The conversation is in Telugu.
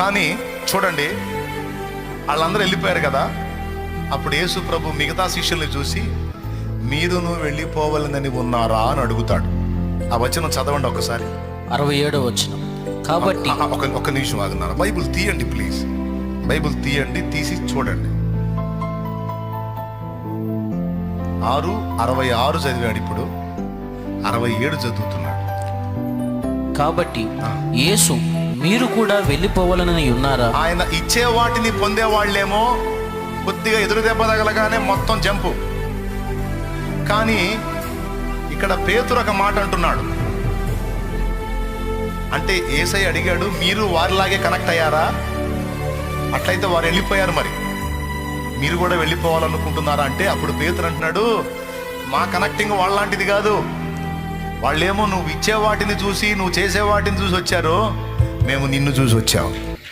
కానీ చూడండి, వాళ్ళందరూ వెళ్ళిపోయారు కదా. అప్పుడు యేసు ప్రభు మిగతా శిష్యుల్ని చూసి, మీరును వెళ్ళిపోవాలని ఉన్నారా అని అడుగుతాడు. ఆ వచనం చదవండి ఒకసారి, 67వ వచనం. కాబట్టి ఒక నిమిషం ఆగున్నారు. బైబిల్ తీయండి ప్లీజ్, బైబిల్ తీయండి, తీసి చూడండి. 66 చదివాడు, ఇప్పుడు 67 చదువుతున్నాడు. కాబట్టి యేసు, మీరు కూడా వెళ్ళిపోవాలని ఉన్నారా? ఆయన ఇచ్చే వాటిని పొందే వాళ్ళేమో కొద్దిగా ఎదురు దెబ్బ తగలగానే మొత్తం జంపు. కానీ ఇక్కడ పేతురు ఒక మాట అంటున్నాడు. అంటే యేసయ్య అడిగాడు, మీరు వారిలాగే కనెక్ట్ అయ్యారా? అట్లయితే వారు వెళ్ళిపోయారు, మరి మీరు కూడా వెళ్ళిపోవాలనుకుంటున్నారా అంటే అప్పుడు పేతురు అంటున్నాడు, మా కనెక్టింగ్ వాళ్ళలాంటిది కాదు. వాళ్ళేమో నువ్వు ఇచ్చే వాటిని చూసి, నువ్వు చేసే వాటిని చూసి వచ్చారు, మేము నిన్ను చూసి వచ్చాము.